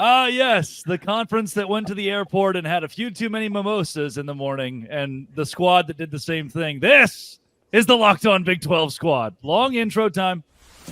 Yes, the conference that went to the airport and had a few too many mimosas in the morning, and the squad that did the same thing. This is the Locked On Big 12 Squad. Long intro time.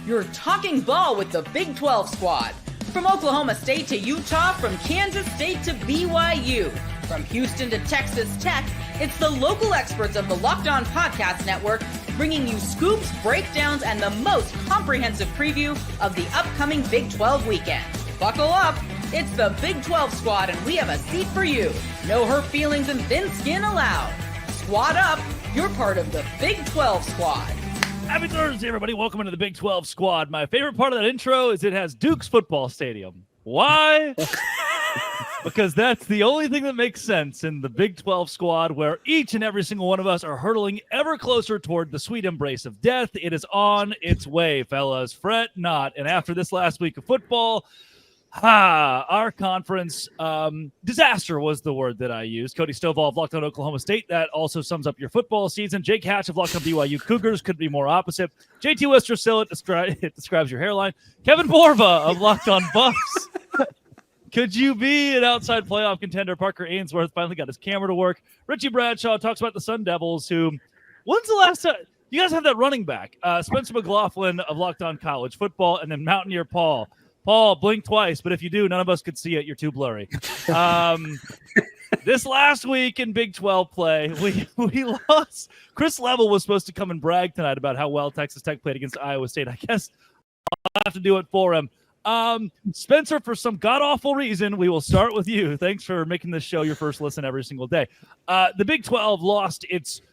You're talking ball with the Big 12 Squad. From Oklahoma State to Utah, from Kansas State to BYU, from Houston to Texas Tech, it's the local experts of the Locked On Podcast Network bringing you scoops, breakdowns, and the most comprehensive preview of the upcoming Big 12 weekend. Buckle up. It's the Big 12 Squad, and we have a seat for you. No hurt feelings and thin skin allowed. Squad up. You're part of the Big 12 Squad. Happy Thursday, everybody. Welcome into the Big 12 Squad. My favorite part of that intro is it has Duke's football stadium. Why? Because that's the only thing that makes sense in the Big 12 Squad, where each and every single one of us are hurtling ever closer toward the sweet embrace of death. It is on its way, fellas. Fret not. And after this last week of football, our conference disaster was the word that I used. Cody Stovall of Locked On Oklahoma State. That also sums up your football season. Jake Hatch of Locked On BYU Cougars couldn't be more opposite. JT Westersill, it describes your hairline. Kevin Borva of Locked On Buffs. Could you be an outside playoff contender? Parker Ainsworth finally got his camera to work. Richie Bradshaw talks about the Sun Devils, who, when's the last time? You guys have that running back. Spencer McLaughlin of Locked On College Football, and then Mountaineer Paul. Paul, blink twice, but if you do, none of us could see it. You're too blurry. This last week in Big 12 play, we lost. Chris Level was supposed to come and brag tonight about how well Texas Tech played against Iowa State. I guess I'll have to do it for him. Spencer, for some god-awful reason, we will start with you. Thanks for making this show your first listen every single day. The Big 12 lost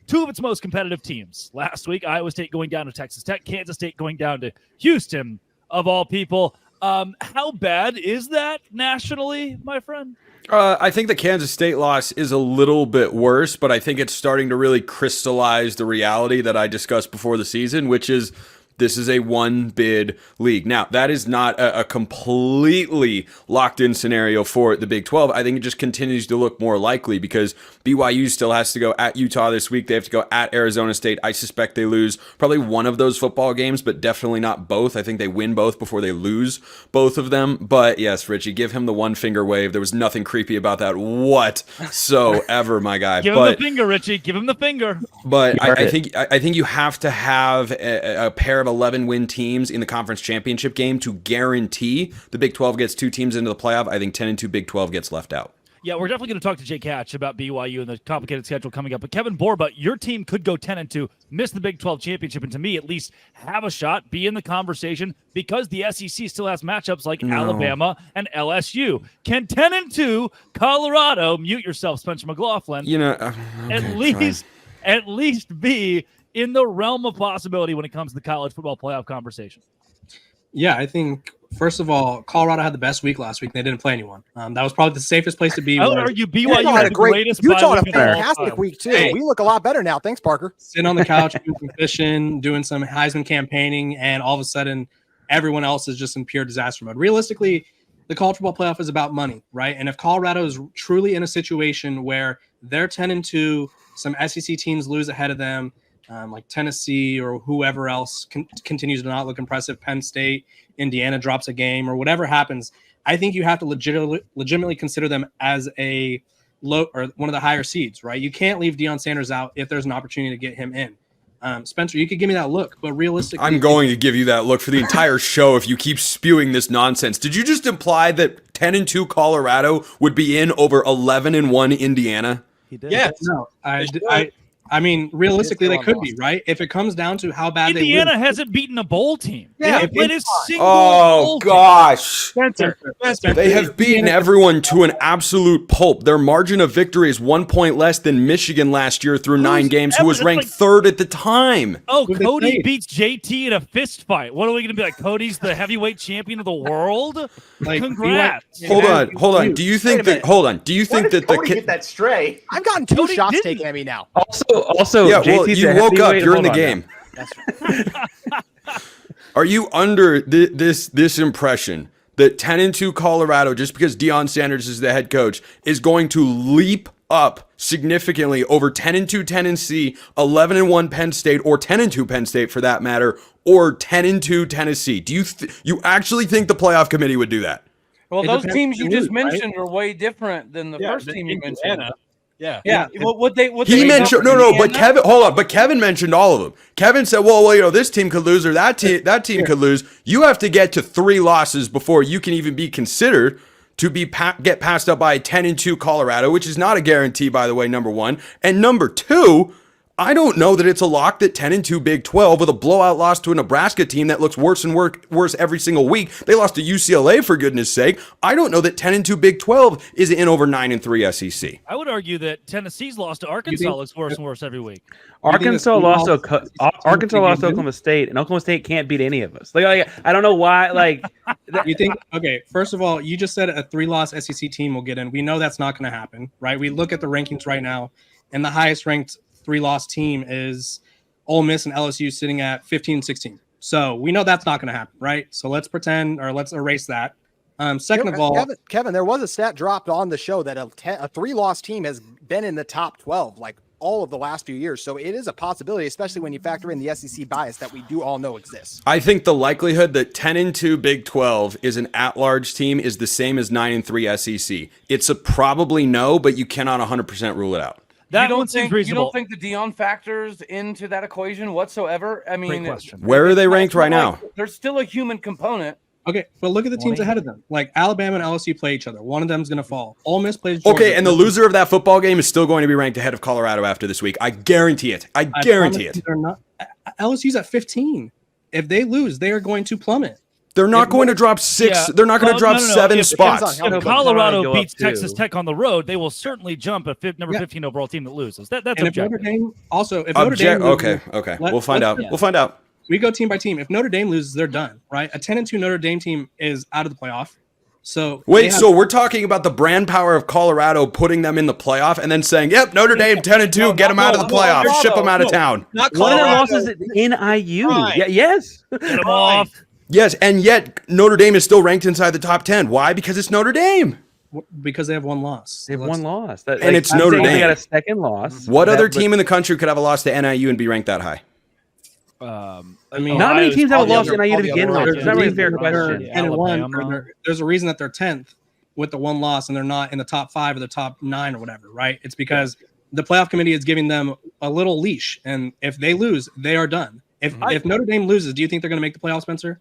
two of its most competitive teams last week. Iowa State going down to Texas Tech, Kansas State going down to Houston, of all people. How bad is that nationally, my friend? I think the Kansas State loss is a little bit worse, but I think it's starting to really crystallize the reality that I discussed before the season, which is this is a one-bid league. Now, that is not a completely locked-in scenario for the Big 12. I think it just continues to look more likely because BYU still has to go at Utah this week. They have to go at Arizona State. I suspect they lose probably one of those football games, but definitely not both. I think they win both before they lose both of them. But yes, Richie, give him the one-finger wave. There was nothing creepy about that whatsoever, my guy. Give him the finger, Richie. Give him the finger. But I think you have to have a pair of 11-win teams in the conference championship game to guarantee the Big 12 gets two teams into the playoff. I think 10-2 Big 12 gets left out. Yeah, we're definitely going to talk to Jake Hatch about BYU and the complicated schedule coming up. But Kevin Borba, your team could go 10-2, miss the Big 12 championship, and to me, at least have a shot, be in the conversation, because the SEC still has matchups like Alabama and LSU. Can 10-2 Colorado, mute yourself, Spencer McLaughlin, at least be in the realm of possibility when it comes to the college football playoff conversation? Yeah, I think, first of all, Colorado had the best week last week. They didn't play anyone. That was probably the safest place to be. I would argue BYU had the greatest Utah had a fantastic week, too. Hey, we look a lot better now. Thanks, Parker. Sitting on the couch, doing some fishing, doing some Heisman campaigning, and all of a sudden, everyone else is just in pure disaster mode. Realistically, the college football playoff is about money, right? And if Colorado is truly in a situation where they're 10-2, some SEC teams lose ahead of them, like Tennessee or whoever else continues to not look impressive, Penn State, Indiana drops a game, or whatever happens, I think you have to legitimately consider them as a low or one of the higher seeds, right? You can't leave Deion Sanders out if there's an opportunity to get him in. Spencer, you could give me that look, but realistically, I'm going to give you that look for the entire show if you keep spewing this nonsense. Did you just imply that 10-2 Colorado would be in over 11-1 Indiana? He did. Yes. No, I mean, realistically, they could be, right? If it comes down to how bad Indiana they hasn't beaten a bowl team. Yeah, it is single. Oh, gosh. Spencer. They have beaten everyone to an absolute pulp. Their margin of victory is 1 point less than Michigan last year through 9 games, who was ranked third at the time. Oh, Cody beats JT in a fist fight. What are we going to be like? Cody's the heavyweight champion of the world? Like, congrats. Hold on. Do you think that Cody get that stray? I've gotten two shots taken at me now. Also, yeah, well, JT's you woke up. You're in the now. game. That's right. Are you under this impression that 10-2 Colorado, just because Deion Sanders is the head coach, is going to leap up significantly over 10-2 Tennessee, 11-1 Penn State, or 10-2 Penn State for that matter, or 10-2 Tennessee? Do you actually think the playoff committee would do that? Well, It those depends teams who you they just lose, right? mentioned are way different than the first team you mentioned. Indiana. Yeah. Yeah. What He they mentioned but Kevin, hold on, but Kevin mentioned all of them. Kevin said, well, this team could lose or that team could lose. You have to get to 3 losses before you can even be considered to be get passed up by a 10-2 Colorado, which is not a guarantee, by the way. Number one, and number two, I don't know that it's a lock that 10-2 Big 12 with a blowout loss to a Nebraska team that looks worse and worse every single week. They lost to UCLA, for goodness sake. I don't know that 10-2 Big 12 is in over 9-3 SEC. I would argue that Tennessee's loss to Arkansas looks worse and worse every week. Arkansas lost to Oklahoma State, and Oklahoma State can't beat any of us. Like I don't know why. Like you think? Okay, first of all, you just said a 3-loss SEC team will get in. We know that's not going to happen, right? We look at the rankings right now, and the highest ranked 3-loss team is Ole Miss and LSU sitting at 15-16. So we know that's not going to happen, right? So let's pretend, or let's erase that. Second of all, Kevin, there was a stat dropped on the show that a 3-loss team has been in the top 12 like all of the last few years. So it is a possibility, especially when you factor in the SEC bias that we do all know exists. I think the likelihood that 10-2 Big 12 is an at-large team is the same as 9-3 SEC. It's a probably no, but you cannot 100% rule it out. That one seems reasonable. You don't think the Dion factors into that equation whatsoever? I mean, Great question. Where are they ranked right now? There's still a human component. okay, but look at the teams ahead of them. Like Alabama and LSU play each other. One of them is going to fall. Ole Miss plays Georgia. Okay, and the loser of that football game is still going to be ranked ahead of Colorado after this week. I guarantee it. I guarantee it. They're not. LSU's at 15. If they lose, they are going to plummet. They're not going to drop 6. Yeah. They're not going to drop No. 7 If- spots. If but Colorado go beats up, too. Texas Tech on the road, they will certainly jump a number 15 overall team that loses. That's And if objective. Notre Dame also, if Notre Dame loses, Okay. We'll find out. yeah. We'll find out. we go team by team. If Notre Dame loses, they're done, right? A 10-2 Notre Dame team is out of the playoff. So Wait, so we're talking about the brand power of Colorado putting them in the playoff and then saying, yep, Notre Dame 10-2, get them out of the playoff, ship them out of town. not one of their Colorado. losses in IU. Right. Yeah, yes. Get them off. Yes, and yet Notre Dame is still ranked inside the top 10. Why? Because it's Notre Dame. Because they have one loss. They have one loss. That, And it's Notre They Dame. got a second loss. What other team in the country could have a loss to NIU and be ranked that high? I mean, Not many Ohio's teams have probably lost other- NIU to all the begin other with. It's not really a fair teams. question. Yeah. 10-1. Alabama. There's a reason that they're 10th with the one loss and they're not in the top 5 or the top 9 or whatever, right? It's because the playoff committee is giving them a little leash, and if they lose, they are done. If Notre Dame loses, do you think they're going to make the playoff, Spencer?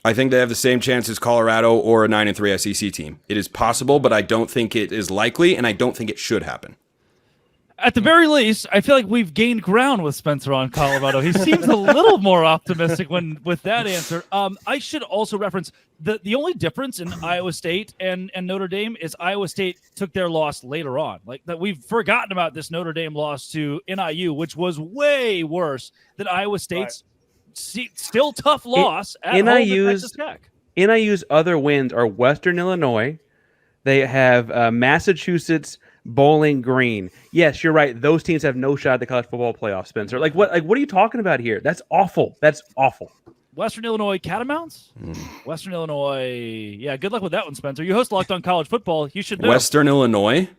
I think they have the same chance as Colorado or a 9-3 SEC team. It is possible, but I don't think it is likely, and I don't think it should happen. At the very least, I feel like we've gained ground with Spencer on Colorado. He seems a little more optimistic with that answer. I should also reference the only difference in Iowa State and Notre Dame is Iowa State took their loss later on. Like that, we've forgotten about this Notre Dame loss to NIU, which was way worse than Iowa State's still tough loss at home to Texas Tech. NIU's other wins are Western Illinois. They have Massachusetts, Bowling Green. Yes, you're right. Those teams have no shot at the college football playoff, Spencer. Like what are you talking about here? That's awful. That's awful. Western Illinois Catamounts? Western Illinois. Yeah, good luck with that one, Spencer. You host Locked On College Football. You should know. Western Illinois,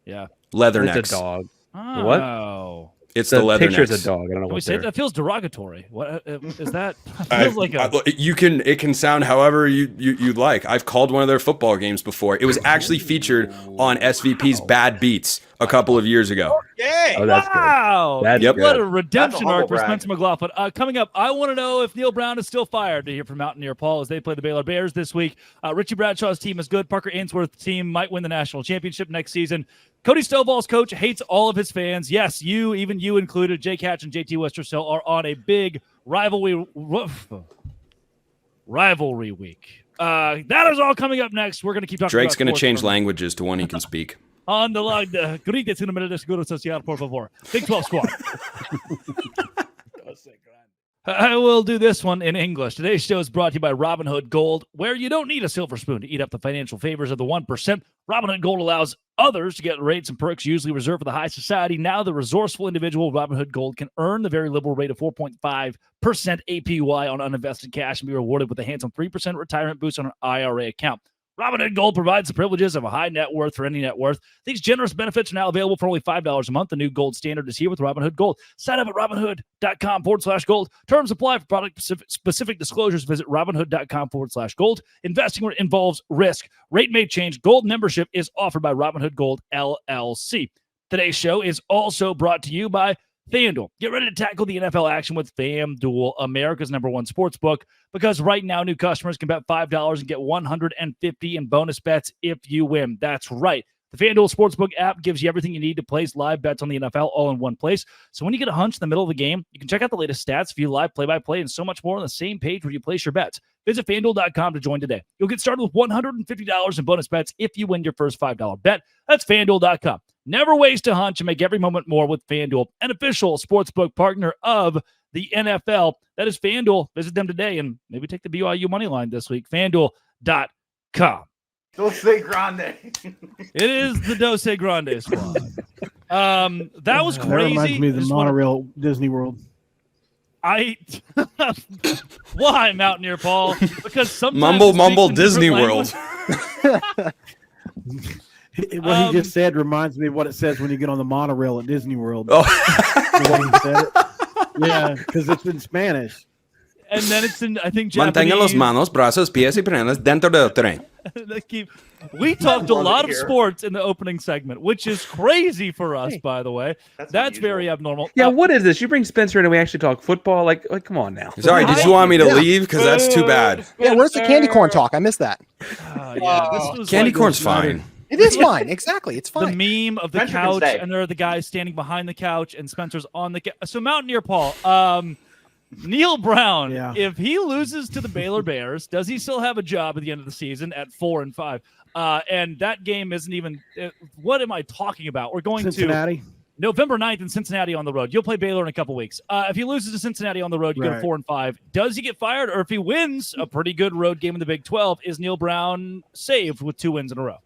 Yeah. Leathernecks. It's a dog. Oh. What? It's The the picture's Leathernecks. a dog. I don't know Can we what say they're. that feels derogatory? What is that? Feels like a It can sound however you'd like. I've called one of their football games before. It was actually featured on SVP's Bad Beats a couple of years ago. Yay! Oh, that's good. wow. That's Yep. What good. a redemption That's a arc for humble brag. Spencer McLaughlin. Coming up, I want to know if Neil Brown is still fired to hear from Mountaineer Paul as they play the Baylor Bears this week. Richie Bradshaw's team is good. Parker Ainsworth's team might win the national championship next season. Cody Stovall's coach hates all of his fans. Yes, even you included. Jake Hatch and JT Westersill are on a big rivalry week. That is all coming up next. We're going to keep talking Drake's about going to sports change for a minute. languages to one he can speak. On the line, grite un número de seguro social, por favor. Big 12 Squad. I will do this one in English. Today's show is brought to you by Robinhood Gold, where you don't need a silver spoon to eat up the financial favors of the 1%. Robinhood Gold allows others to get rates and perks usually reserved for the high society. Now the resourceful individual Robinhood Gold can earn the very liberal rate of 4.5% APY on uninvested cash and be rewarded with a handsome 3% retirement boost on an IRA account. Robinhood Gold provides the privileges of a high net worth for any net worth. These generous benefits are now available for only $5 a month. The new gold standard is here with Robinhood Gold. Sign up at Robinhood.com/gold. Terms apply for product specific disclosures. Visit Robinhood.com/gold. Investing involves risk. Rate may change. Gold membership is offered by Robinhood Gold LLC. Today's show is also brought to you by FanDuel. Get ready to tackle the NFL action with FanDuel, America's #1 sports book, because right now new customers can bet $5 and get $150 in bonus bets if you win. That's right. The FanDuel Sportsbook app gives you everything you need to place live bets on the NFL all in one place. So when you get a hunch in the middle of the game, you can check out the latest stats, view live play-by-play, and so much more on the same page where you place your bets. Visit FanDuel.com to join today. You'll get started with $150 in bonus bets if you win your first $5 bet. That's FanDuel.com. Never waste a hunch and make every moment more with FanDuel, an official sportsbook partner of the NFL. That is FanDuel. Visit them today and maybe take the BYU money line this week. FanDuel.com. Dose Grande. It is the Dose Grande squad. That was crazy. That reminds me of the monorail Disney World. Why Mountaineer Paul? Because sometimes Mumble Disney World. What he just said reminds me of what it says when you get on the monorail at Disney World. Oh. The way he said it. Yeah, because it's in Spanish. And then it's in, I think, Japanese. Mantenga los manos, brazos, pies y piernas dentro del tren. We talked a lot of sports in the opening segment, which is crazy for us, by the way. That's very abnormal. Yeah, what is this? You bring Spencer in and we actually talk football? Like come on now. Sorry, did you want me to leave? Because that's too bad. Yeah, where's the candy corn talk? I missed that. Candy corn's fine. It is fine. Exactly. It's fine. The meme of the Spencer can couch, stay. and there are the guys standing behind the couch, and Spencer's on the couch. So Mountaineer Paul, Neil Brown, if he loses to the Baylor Bears, does he still have a job at the end of the season at 4-5? And that game isn't even what am I talking about? We're going Cincinnati. to November 9th in Cincinnati on the road. You'll play Baylor in a couple weeks. If he loses to Cincinnati on the road, you go to 4-5. Does he get fired? Or if he wins a pretty good road game in the Big 12, is Neil Brown saved with 2 wins in a row?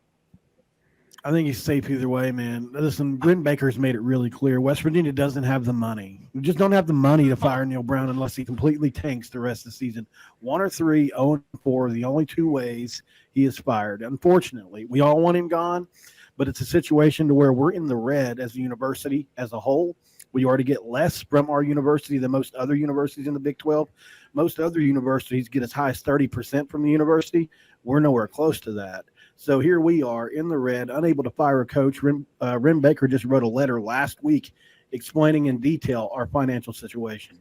I think he's safe either way, man. Listen, Brent Baker's made it really clear. West Virginia doesn't have the money. We just don't have the money to fire Neil Brown unless he completely tanks the rest of the season. 1 or 3, 0-4, the only 2 ways he is fired. Unfortunately, we all want him gone, but it's a situation to where we're in the red as a university as a whole. We already get less from our university than most other universities in the Big 12. Most other universities get as high as 30% from the university. We're nowhere close to that. So here we are in the red, unable to fire a coach. Ren Baker just wrote a letter last week explaining in detail our financial situation.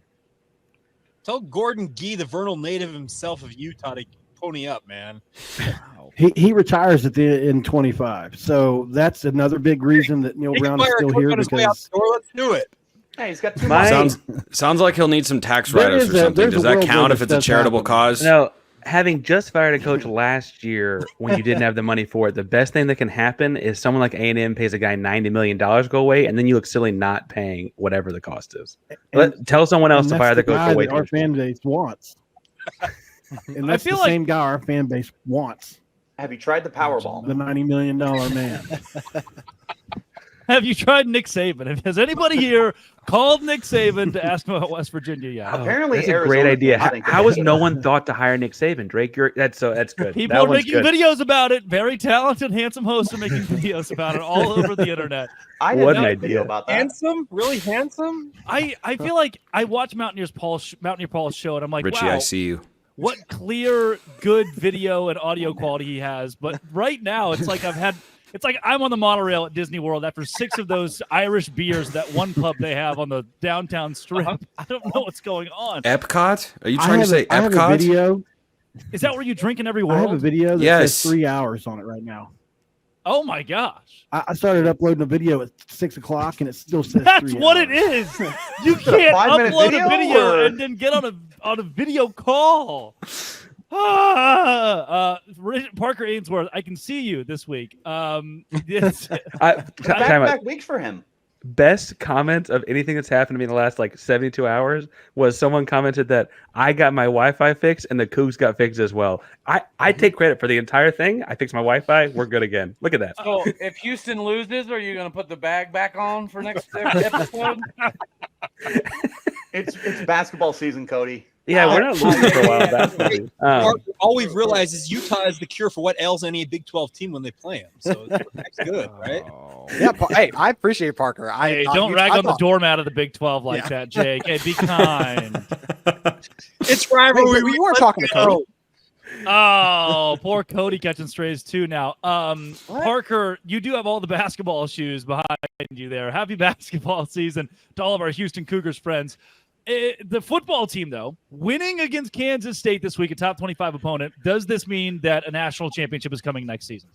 Tell Gordon Gee, the vernal native himself of Utah, to pony up, man. He retires in 25. So that's another big reason that Neil Brown is still here. Let's do it. Hey, he's got 2 months. Sounds like he'll need some tax write-ups or something. Does that count if it's a charitable cause? No. Having just fired a coach last year when you didn't have the money for it, the best thing that can happen is someone like A&M pays a guy $90 million go away, and then you look silly not paying whatever the cost is. Tell someone else to fire the coach away. Our fan base wants. And that's the same guy our fan base wants. Have you tried the Powerball? The $90 million man. Have you tried Nick Saban? Has anybody here called Nick Saban to ask him about West Virginia yet? Apparently, that's a great idea. How has no one thought to hire Nick Saban? Drake, that's good. People are making videos about it. Very talented, handsome hosts are making videos about it all over the internet. I what an idea about that. Handsome, really handsome. I feel like I watch Mountaineer Paul's show, and I'm like, Richie, wow, I see you. What clear, good video and audio quality he has. But right now, it's like I'm on the monorail at Disney World after 6 of those Irish beers, that one pub they have on the downtown strip. I don't know what's going on. Epcot? Are you trying to say Epcot? I have a video. Is that where you drink in every I world? have a video that says 3 hours on it right now. Oh my gosh. I started uploading a video at 6 o'clock and it still says That's 3 what hours. it is. You can't upload a video and then get on a video call. Parker Ainsworth, I can see you this week. Back-to-back weeks for him. Best comment of anything that's happened to me in the last 72 hours was someone commented that I got my Wi-Fi fixed and the Cougs got fixed as well. I take credit for the entire thing. I fixed my Wi-Fi. We're good again. Look at that. So if Houston loses, are you going to put the bag back on for next episode? It's basketball season, Cody. Yeah, we're not losing for a while. That's all we've realized is Utah is the cure for what ails any Big 12 team when they play them. So that's good, right? Yeah, hey, I appreciate Parker. Hey, don't rag on the doormat of the Big 12 like that, Jake. Hey, be kind. It's rivalry. We weren't talking to Cody. Oh, poor Cody catching strays too now. Parker, you do have all the basketball shoes behind you there. Happy basketball season to all of our Houston Cougars friends. The football team, though, winning against Kansas State this week, a top 25 opponent, does this mean that a national championship is coming next season?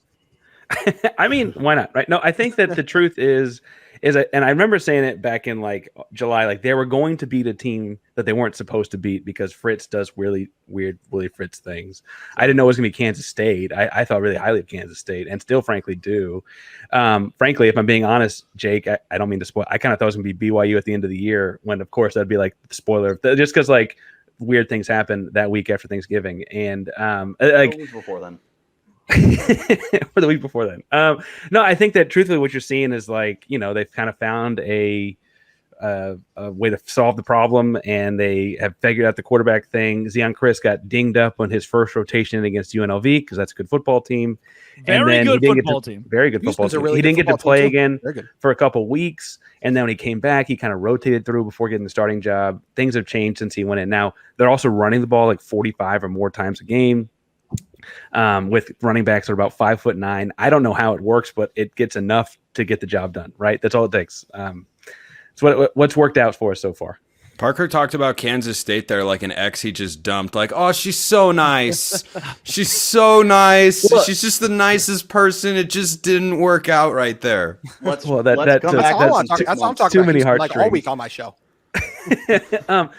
I mean, why not? Right? No, I think that the truth is, and I remember saying it back in like July, like they were going to beat a team that they weren't supposed to beat because Fritz does really weird Willie Fritz things. I didn't know it was going to be Kansas State. I thought really highly of Kansas State and still frankly do. Frankly, if I'm being honest, Jake, I don't mean to spoil. I kind of thought it was going to be BYU at the end of the year when, of course, that'd be like the spoiler just because like weird things happen that week after Thanksgiving. And like before then. for the week before then. No, I think that truthfully what you're seeing is like, they've kind of found a way to solve the problem and they have figured out the quarterback thing. Zion Chris got dinged up on his first rotation against UNLV because that's a good football team. Very good football team. Very good football team. He didn't get to play again for a couple weeks. And then when he came back, he kind of rotated through before getting the starting job. Things have changed since he went in. Now they're also running the ball like 45 or more times a game. With running backs that are about 5'9". I don't know how it works, but it gets enough to get the job done, right? That's all it takes. It's what's worked out for us so far. Parker talked about Kansas State there like an ex he just dumped. Like, oh, she's so nice. She's so nice. Well, she's just the nicest person. It just didn't work out right there. That's all I'm talking about. Too many heartstrings. Like all week on my show.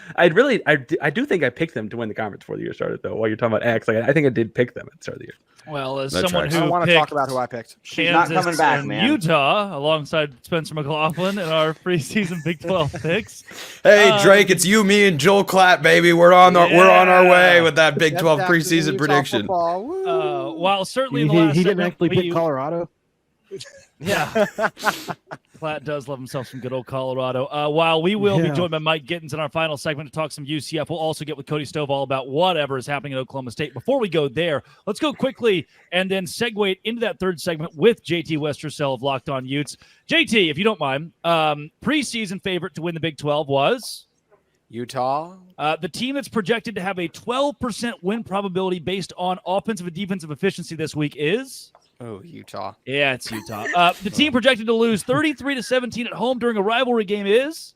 I do think I picked them to win the conference before the year started, though. While you're talking about X, like I think I did pick them at the start of the year. Well, as That's someone right. who I want to talk about who I picked. She's not coming back, man. Utah, alongside Spencer McLaughlin in our preseason Big 12 picks. Hey, Drake, it's you, me, and Joel Klatt, baby. We're on our way with that Big 12 preseason prediction. While certainly in the last he didn't actually pick Colorado. Yeah. Platt does love himself some good old Colorado. While we will be joined by Mike Gittins in our final segment to talk some UCF, we'll also get with Cody Stovall about whatever is happening at Oklahoma State. Before we go there, let's go quickly and then segue into that third segment with JT Westercell of Locked On Utes. JT, if you don't mind, preseason favorite to win the Big 12 was? Utah. The team that's projected to have a 12% win probability based on offensive and defensive efficiency this week is? Oh, Utah. Yeah, it's Utah. The team projected to lose 33-17 at home during a rivalry game is?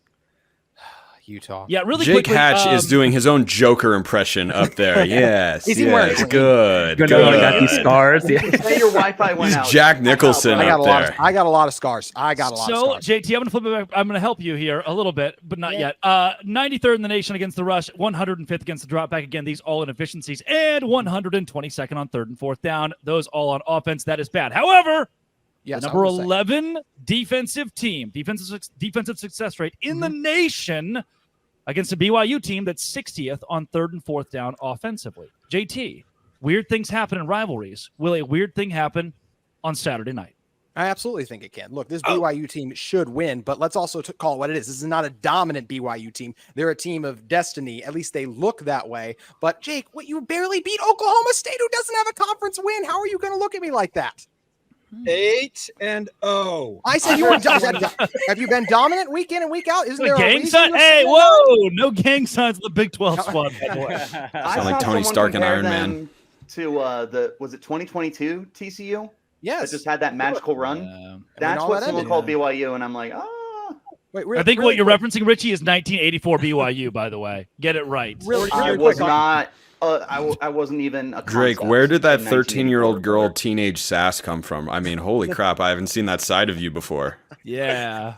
Utah. Yeah, really Jake quickly. Hatch is doing his own Joker impression up there. Yes. Is he wearing good. I got these scars. Say your Wi-Fi went He's out. Jack Nicholson up there. I got a lot of scars. So, JT, I'm going to flip it back. I'm going to help you here a little bit, but not yet. 93rd in the nation against the rush, 105th against the drop back. Again, these all inefficiencies, and 122nd on third and fourth down. Those all on offense. That is bad. However, the number 11 defensive team, defensive success rate in the nation against a BYU team that's 60th on third and fourth down offensively. JT, weird things happen in rivalries. Will a weird thing happen on Saturday night? I absolutely think it can. Look, this BYU team should win, but let's also call it what it is. This is not a dominant BYU team. They're a team of destiny. At least they look that way. But, Jake, you barely beat Oklahoma State, who doesn't have a conference win. How are you going to look at me like that? 8-0. I said you were have you been dominant week in and week out? Isn't there a gang reason? sign? Hey, whoa! No gang signs in the Big 12 squad. By the way. Sound like Tony Stark and Iron Man. To was it 2022 TCU? Yes. That just had that magical run. That's what someone called BYU, and I'm like, Wait, I think what you're referencing, Richie, is 1984 BYU. By the way, get it right. I was not. I wasn't even a Drake, where did that 13-year-old girl teenage sass come from? I mean, holy crap, I haven't seen that side of you before. Yeah.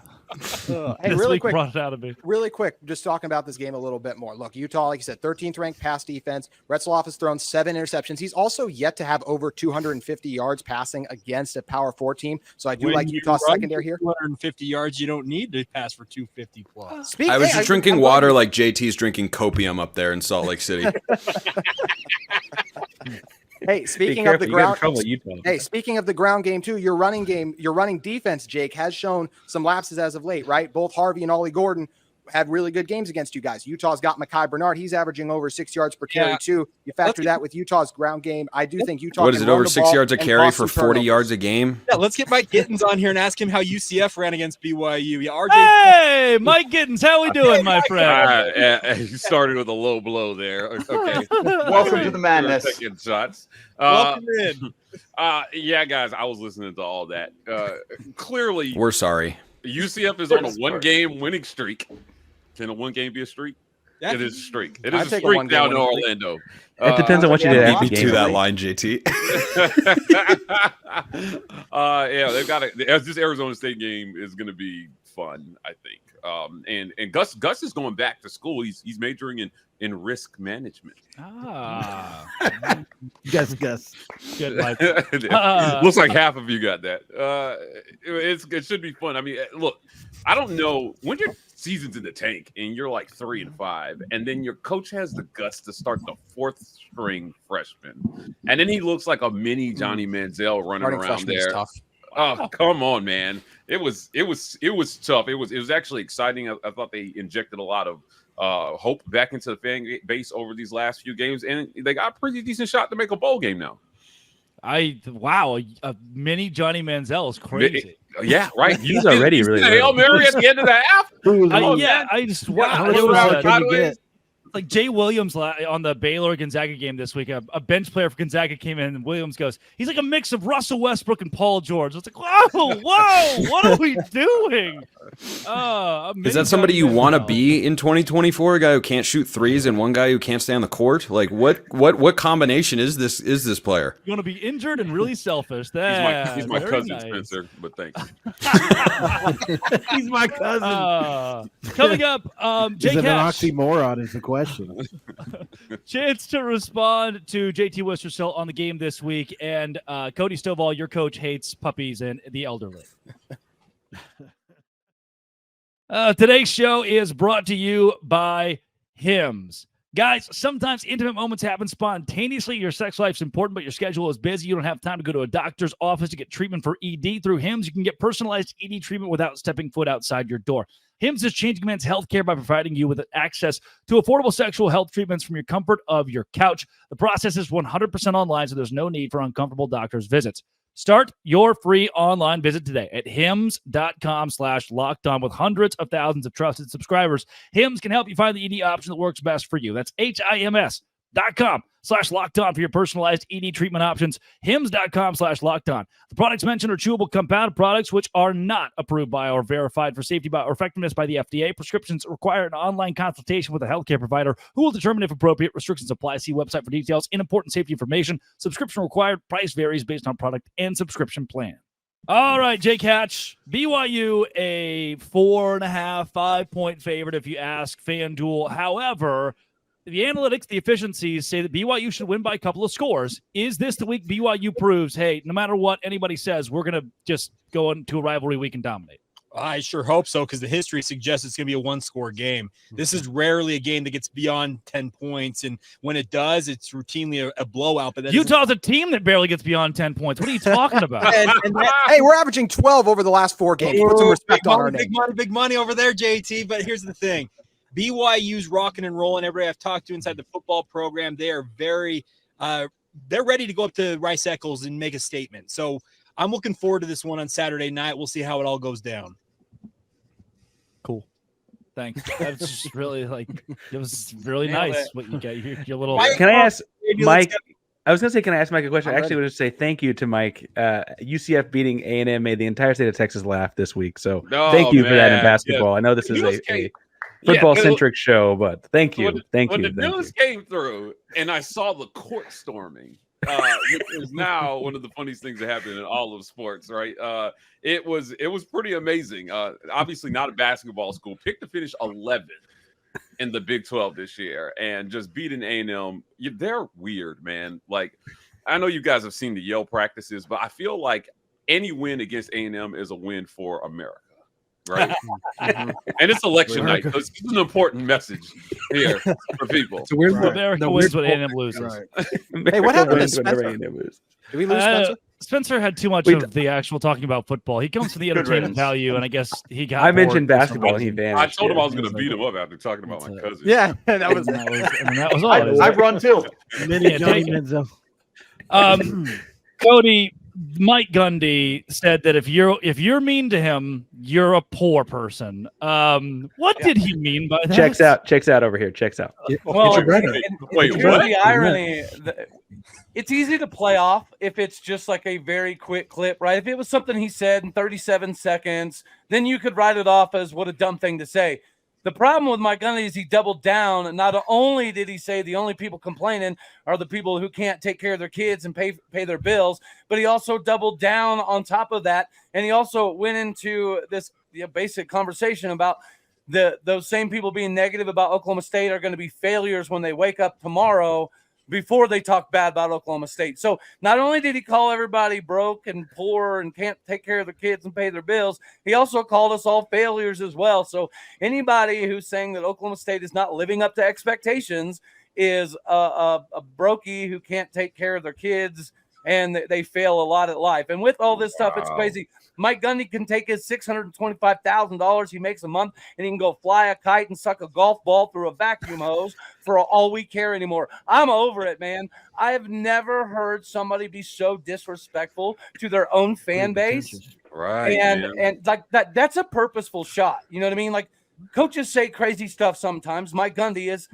Hey, really quick, brought it out of me. Really quick, just talking about this game a little bit more. Look, Utah, like you said, 13th ranked pass defense. Retzloff has thrown 7 interceptions. He's also yet to have over 250 yards passing against a Power 4 team. So I do like Utah's secondary here. 250 yards, you don't need to pass for 250 plus. I was just drinking water like JT's drinking copium up there in Salt Lake City. Hey, speaking of the ground, speaking of the ground game too, your running defense, Jake, has shown some lapses as of late, right? Both Harvey and Ollie Gordon had really good games against you guys. Utah's got Mekhi Bernard. He's averaging over 6 yards per carry too. You factor that with Utah's ground game. I do think Utah. What is it, over 6 yards a carry for 40 yards a game? Yeah, let's get Mike Gittins on here and ask him how UCF ran against BYU. Yeah, RJ. Hey, Mike Gittins, how we doing, my friend? You started with a low blow there. Okay. Welcome to the madness. Taking shots. Welcome in. Yeah, guys, I was listening to all that. Clearly, We're sorry. UCF is on a one-game winning streak. Can a one game be a streak? Yeah. It is a streak. It is a streak down in Orlando. It depends on what you did after Beat the me to game. that line, JT. Yeah, they've got it. This Arizona State game is going to be fun, I think. And Gus is going back to school. He's majoring in risk management. Gus. Good, Mike. Looks like half of you got that. It should be fun. I mean, look, I don't know when your season's in the tank and you're like 3-5, and then your coach has the guts to start the 4th string freshman, and then he looks like a mini Johnny Manziel running around there. Oh, come on, man! It was tough. It was actually exciting. I thought they injected a lot of hope back into the fan base over these last few games, and they got a pretty decent shot to make a bowl game now. Wow, a mini Johnny Manziel is crazy. Yeah, right. He's already really good. Hail Mary at the end of the half. Like Jay Williams on the Baylor Gonzaga game this week, a bench player for Gonzaga came in, and Williams goes, he's like a mix of Russell Westbrook and Paul George. It's like, whoa, what are we doing? Is that somebody you want to be in 2024? A guy who can't shoot threes and one guy who can't stay on the court? Like what combination is this player? You want to be injured and really selfish. He's my cousin, Spencer, but thanks. He's my cousin. Coming up, Jay Is it an Cash. oxymoron is the question. Chance to respond to JT Wistersill on the game this week. And Cody Stovall, your coach, hates puppies and the elderly. Today's show is brought to you by Hims. Guys, sometimes intimate moments happen spontaneously. Your sex life's important, but your schedule is busy. You don't have time to go to a doctor's office to get treatment for ED. Through Hims, you can get personalized ED treatment without stepping foot outside your door. Hims is changing men's healthcare by providing you with access to affordable sexual health treatments from your comfort of your couch. The process is 100% online, so there's no need for uncomfortable doctor's visits. Start your free online visit today at hims.com/lockedon. With hundreds of thousands of trusted subscribers, Hims can help you find the ED option that works best for you. That's HIMS.com/lockedon for your personalized ED treatment options. Hims.com/lockedon. The products mentioned are chewable compound products which are not approved by or verified for safety or effectiveness by the FDA. Prescriptions require an online consultation with a healthcare provider who will determine if appropriate. Restrictions apply. See website for details. Important safety information. Subscription required. Price varies based on product and subscription plan. All right, Jake Hatch, BYU a 4.5, 5-point favorite if you ask FanDuel. However, the analytics, the efficiencies say that BYU should win by a couple of scores. Is this the week BYU proves, hey, no matter what anybody says, we're going to just go into a rivalry week and dominate? I sure hope so, because the history suggests it's going to be a one-score game. This is rarely a game that gets beyond 10 points, and when it does, it's routinely a blowout. But Utah's a team that barely gets beyond 10 points. What are you talking about? Hey, we're averaging 12 over the last 4 games. Put some respect on our name. Big money over there, JT. But here's the thing. BYU's rocking and rolling. Everybody I've talked to inside the football program, they are very they're ready to go up to Rice Eccles and make a statement. So I'm looking forward to this one on Saturday night. We'll see how it all goes down. Cool. Thanks. That's just really it was really nice what you got. Your little. Can I ask Mike? I was going to say, can I ask Mike a question? I actually would just say thank you to Mike. UCF beating A&M made the entire state of Texas laugh this week. So thank you for that in basketball. Yeah. I know this is a football-centric show, but thank you. When the news came through and I saw the court storming, which is now one of the funniest things that happen in all of sports, right? It was pretty amazing. Obviously not a basketball school. Picked to finish 11th in the Big 12 this year and just beating A&M. They're weird, man. Like, I know you guys have seen the Yale practices, but I feel like any win against A&M is a win for America. Right. And it's election night. So it's an important message here for people. It's a weird America wins when A&M loses. Right. Hey, what happened to Spencer? Did we lose Spencer? Spencer had too much of the actual talking about football. He comes from the entertainment value, and I guess he got. I mentioned bored basketball, and he vanished. I told him I was going to beat him up after talking about my cousin. Yeah, that was all. I run too. Cody, Mike Gundy said that if you're mean to him, you're a poor person. What did he mean by that? Checks out over here. Checks out. Well, wait, here's what? the irony. It's easy to play off if it's just like a very quick clip, right? If it was something he said in 37 seconds, then you could write it off as what a dumb thing to say. The problem with Mike Gundy is he doubled down. And not only did he say the only people complaining are the people who can't take care of their kids and pay their bills, but he also doubled down on top of that. And he also went into this basic conversation about those same people being negative about Oklahoma State are going to be failures when they wake up tomorrow before they talk bad about Oklahoma State. So not only did he call everybody broke and poor and can't take care of their kids and pay their bills, he also called us all failures as well. So anybody who's saying that Oklahoma State is not living up to expectations is a brokey who can't take care of their kids, and they fail a lot at life. And with all this stuff, it's crazy. Mike Gundy can take his $625,000 he makes a month, and he can go fly a kite and suck a golf ball through a vacuum hose for all we care anymore. I'm over it, man. I have never heard somebody be so disrespectful to their own fan base. Right. And like that's a purposeful shot. You know what I mean? Like, coaches say crazy stuff sometimes. Mike Gundy has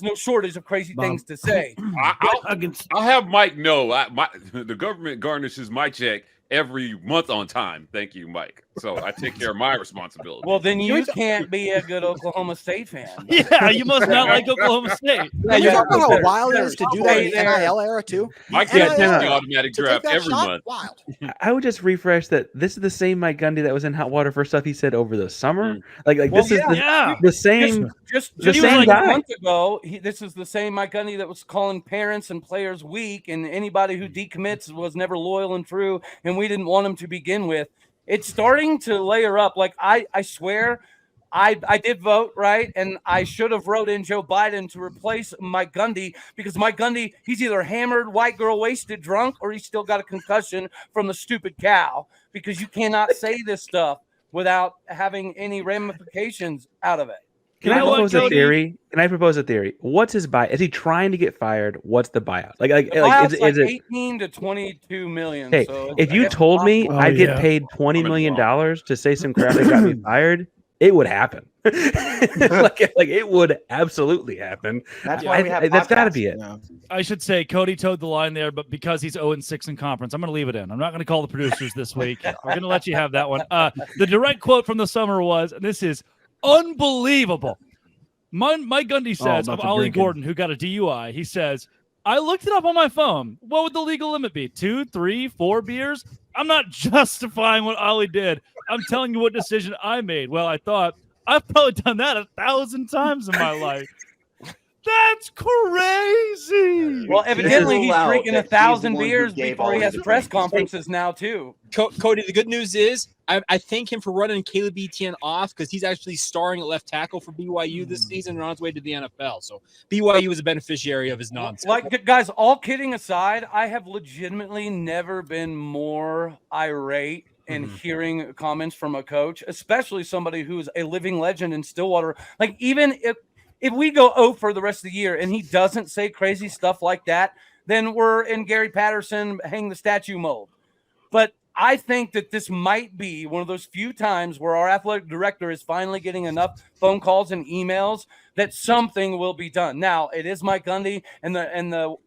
no shortage of crazy things to say. I'll have Mike know the government garnishes my check every month on time. Thank you, Mike. So I take care of my responsibility. Well, then you can't be a good Oklahoma State fan. Yeah, you must not like Oklahoma State. Can you talk about how wild it is to do that in the NIL era too? Mike gets the automatic draft every month. Wild. I would just refresh that this is the same Mike Gundy that was in hot water for stuff he said over the summer. This is the same. Just the like same guy. a month ago, this is the same Mike Gundy that was calling parents and players weak, and anybody who decommits was never loyal and true, and we didn't want him to begin with. It's starting to layer up. Like I swear, I did vote, right? And I should have wrote in Joe Biden to replace Mike Gundy, because Mike Gundy, he's either hammered, white girl wasted, drunk, or he's still got a concussion from the stupid cow, because you cannot say this stuff without having any ramifications out of it. Can I propose a theory? What's his buy? Is he trying to get fired? What's the buyout? Is it 18 to 22 million? Hey, so if you told me I'd get paid $20 million to say some crap that got me fired, it would happen. It would absolutely happen. That's why we have that's got to be it. I should say Cody towed the line there, but because he's 0-6 in conference, I'm going to leave it in. I'm not going to call the producers this week. We're going to let you have that one. The direct quote from the summer was, and this is unbelievable. Mike Gundy says of Ollie Gordon, who got a DUI, he says, I looked it up on my phone. What would the legal limit be? 2, 3, 4 beers? I'm not justifying what Ollie did. I'm telling you what decision I made. Well, I thought, I've probably done that 1,000 times in my life. That's crazy. Well, evidently he's drinking 1,000 beers before he has press conferences now, too. Cody, the good news is I thank him for running Caleb Etienne off, because he's actually starring at left tackle for BYU this season and on his way to the NFL. So BYU is a beneficiary of his nonsense. Like, guys, all kidding aside, I have legitimately never been more irate in hearing comments from a coach, especially somebody who's a living legend in Stillwater. Like, even if we go 0 for the rest of the year and he doesn't say crazy stuff like that, then we're in Gary Patterson hang the statue mode. But I think that this might be one of those few times where our athletic director is finally getting enough phone calls and emails that something will be done. Now, it is Mike Gundy, and the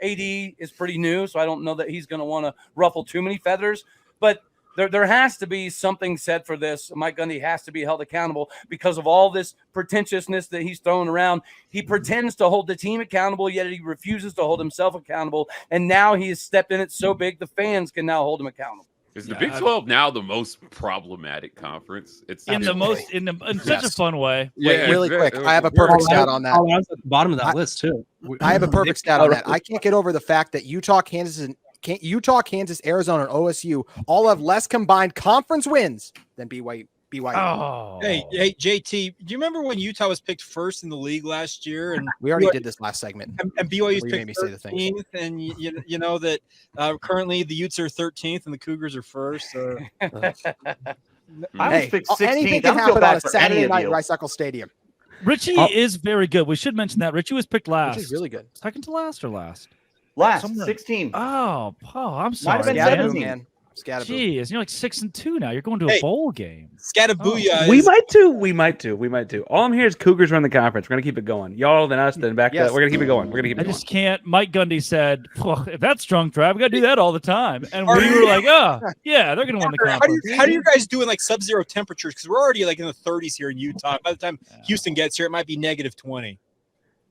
AD is pretty new, so I don't know that he's going to want to ruffle too many feathers. But there has to be something said for this. Mike Gundy has to be held accountable because of all this pretentiousness that he's throwing around. He pretends to hold the team accountable, yet he refuses to hold himself accountable. And now he has stepped in it so big, the fans can now hold him accountable. Is the Big 12 now the most problematic conference? It's in such a fun way. Yeah, really quick. I have a perfect stat on that. I was at the bottom of that list too. I have a perfect stat on that. I can't get over the fact that Utah, Kansas, Arizona, and OSU all have less combined conference wins than BYU. BYU. Oh. Hey, JT, do you remember when Utah was picked first in the league last year? And we already did this last segment. And BYU's Where you made me picked say the thing. 13th, and you know that currently the Utes are 13th and the Cougars are first. So. I was picked 16th. Anything I can don't feel happen on bad a for Saturday any of night you. at Rice-Eccles Stadium. Richie is very good. We should mention that. Richie was picked last. Which is really good. Second to last or last? Last, Somewhere. 16. Oh, I'm Might sorry. have been man. 17. Man. Scataboo. Jeez, you're like 6-2 now. You're going to a bowl game. Scatabooyah. We might too. We might too. All I'm here is Cougars run the conference. We're gonna keep it going. Y'all, then us, then back. Yes. We're gonna keep it going. I just can't. Mike Gundy said, well, if that's drunk drive, we got to do that all the time. And we were like, oh, yeah, they're going to win the conference. How do you guys do in like sub-zero temperatures? Because we're already like in the 30s here in Utah. By the time Houston gets here, it might be negative 20.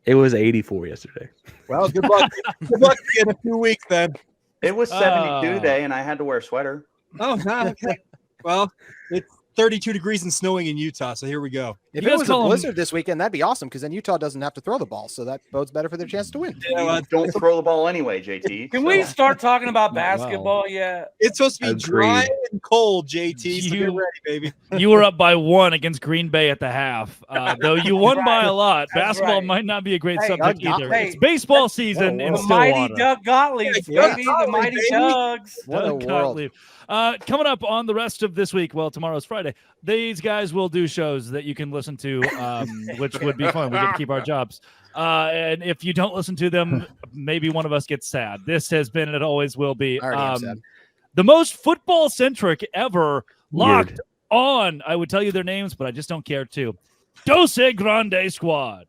It was 84 yesterday. Well, good luck. Good luck in a few weeks then. It was 72 today, and I had to wear a sweater. Oh, okay. Well, it's 32 degrees and snowing in Utah, so here we go. If it was a blizzard this weekend, that'd be awesome because then Utah doesn't have to throw the ball, so that bodes better for their chance to win. Yeah, well, don't throw the ball anyway, JT. Can we start talking about basketball yet? It's supposed to be dry and cold, JT. So get ready, baby. You were up by 1 against Green Bay at the half, though you won by a lot. That's Basketball right. might not be a great Hey, subject Doug either. Gottlieb. It's baseball season in The mighty Stillwater. Doug Gottlieb, baby. The mighty Dugs. What a Doug world. Gottlieb. Coming up on the rest of this week, well, tomorrow's Friday, these guys will do shows that you can listen to, which would be fun. We get to keep our jobs. And if you don't listen to them, maybe one of us gets sad. This has been, and it always will be, I already am sad. the most football-centric ever. Locked on. I would tell you their names, but I just don't care to. Dose Grande Squad.